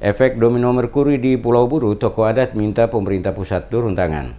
Efek domino merkuri di Pulau Buru, tokoh adat minta pemerintah pusat turun tangan.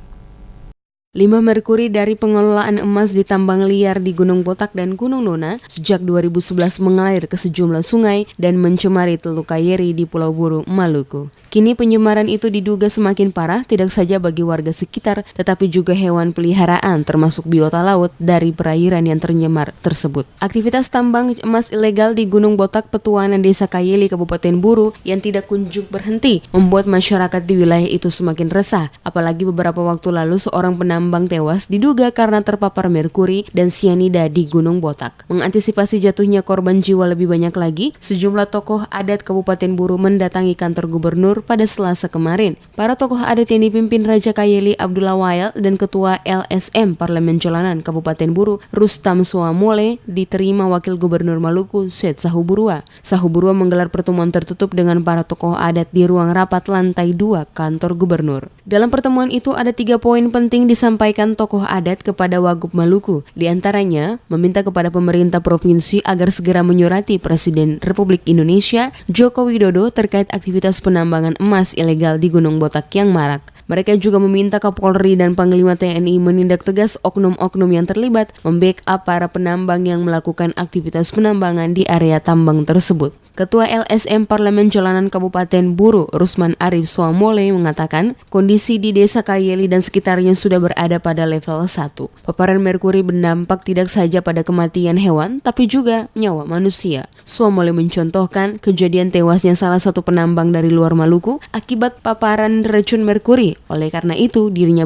Limbah merkuri dari pengelolaan emas di tambang liar di Gunung Botak dan Gunung Nona sejak 2011 mengalir ke sejumlah sungai dan mencemari Teluk Kayeri di Pulau Buru, Maluku. Kini pencemaran itu diduga semakin parah tidak saja bagi warga sekitar, tetapi juga hewan peliharaan termasuk biota laut dari perairan yang tercemar tersebut. Aktivitas tambang emas ilegal di Gunung Botak, Petuanan Desa Kayeli, Kabupaten Buru yang tidak kunjung berhenti membuat masyarakat di wilayah itu semakin resah. Apalagi beberapa waktu lalu seorang penambang tewas diduga karena terpapar merkuri dan sianida di Gunung Botak. Mengantisipasi jatuhnya korban jiwa lebih banyak lagi, sejumlah tokoh adat Kabupaten Buru mendatangi kantor gubernur pada Selasa kemarin. Para tokoh adat yang dipimpin Raja Kayeli Abdullah Wael dan Ketua LSM Parlemen Jalanan Kabupaten Buru Rustam Suamole diterima Wakil Gubernur Maluku Syed Sahuburua. Sahuburua menggelar pertemuan tertutup dengan para tokoh adat di ruang rapat lantai 2 kantor gubernur. Dalam pertemuan itu ada 3 poin penting disampaikan tokoh adat kepada Wagub Maluku. Di antaranya, meminta kepada pemerintah provinsi agar segera menyurati Presiden Republik Indonesia Joko Widodo terkait aktivitas penambangan emas ilegal di Gunung Botak yang marak. Mereka juga meminta Kapolri dan Panglima TNI menindak tegas oknum-oknum yang terlibat membackup para penambang yang melakukan aktivitas penambangan di area tambang tersebut. Ketua LSM Parlemen Jalanan Kabupaten Buru Rusman Arif Suamole mengatakan kondisi di Desa Kayeli dan sekitarnya sudah berada pada level 1. Paparan merkuri berdampak tidak saja pada kematian hewan tapi juga nyawa manusia. Suamole mencontohkan kejadian tewasnya salah satu penambang dari luar Maluku akibat paparan racun merkuri. Oleh karena itu dirinya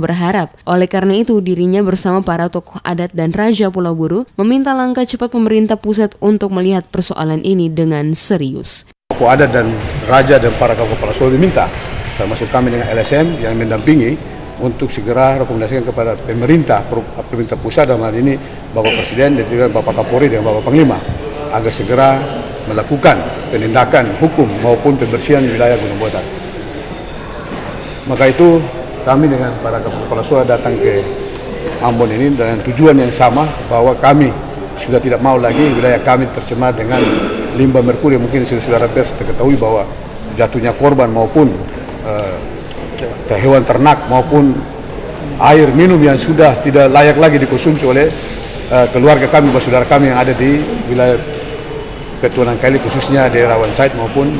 bersama para tokoh adat dan Raja Pulau Buru meminta langkah cepat pemerintah pusat untuk melihat persoalan ini dengan serius. Tokoh adat dan Raja dan para kepala suku diminta, termasuk kami dengan LSM yang mendampingi untuk segera rekomendasikan kepada pemerintah pusat dalam hal ini Bapak Presiden dan juga Bapak Kapolri dan Bapak Panglima agar segera melakukan penindakan hukum maupun pembersihan wilayah Gunung Botak. Maka itu kami dengan para kepala suku datang ke Ambon ini dengan tujuan yang sama bahwa kami sudah tidak mau lagi wilayah kami tercemar dengan limbah merkuri. Mungkin saudara pers ketahui bahwa jatuhnya korban maupun hewan ternak maupun air minum yang sudah tidak layak lagi dikonsumsi oleh keluarga kami, saudara kami yang ada di wilayah Petuanan Kayeli, khususnya daerah Wansait maupun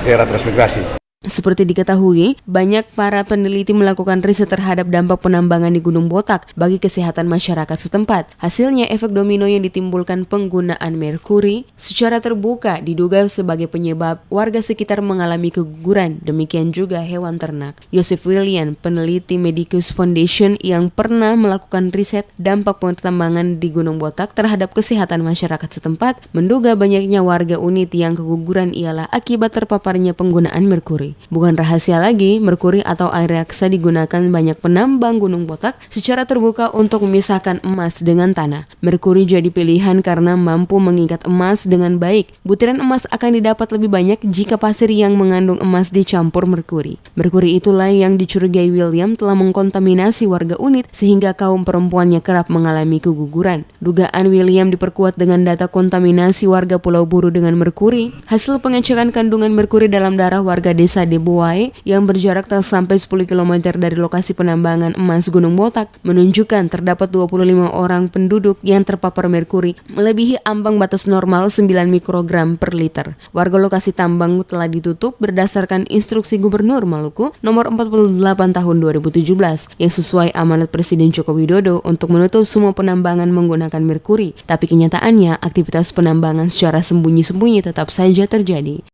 daerah transmigrasi. Seperti diketahui, banyak para peneliti melakukan riset terhadap dampak penambangan di Gunung Botak bagi kesehatan masyarakat setempat. Hasilnya, efek domino yang ditimbulkan penggunaan merkuri secara terbuka diduga sebagai penyebab warga sekitar mengalami keguguran, demikian juga hewan ternak. Joseph William, peneliti Medicus Foundation yang pernah melakukan riset dampak penambangan di Gunung Botak terhadap kesehatan masyarakat setempat, menduga banyaknya warga unit yang keguguran ialah akibat terpaparnya penggunaan merkuri. Bukan rahasia lagi, merkuri atau air reksa digunakan banyak penambang Gunung Botak secara terbuka untuk memisahkan emas dengan tanah. Merkuri jadi pilihan karena mampu mengikat emas dengan baik. Butiran emas akan didapat lebih banyak jika pasir yang mengandung emas dicampur merkuri. Merkuri itulah yang dicurigai William telah mengkontaminasi warga unit sehingga kaum perempuannya kerap mengalami keguguran. Dugaan William diperkuat dengan data kontaminasi warga Pulau Buru dengan merkuri. Hasil pengecekan kandungan merkuri dalam darah warga desa Debuai yang berjarak tak sampai 10 km dari lokasi penambangan emas Gunung Botak menunjukkan terdapat 25 orang penduduk yang terpapar merkuri melebihi ambang batas normal 9 mikrogram per liter. Warga lokasi tambang telah ditutup berdasarkan instruksi Gubernur Maluku nomor 48 tahun 2017 yang sesuai amanat Presiden Joko Widodo untuk menutup semua penambangan menggunakan merkuri. Tapi kenyataannya aktivitas penambangan secara sembunyi-sembunyi tetap saja terjadi.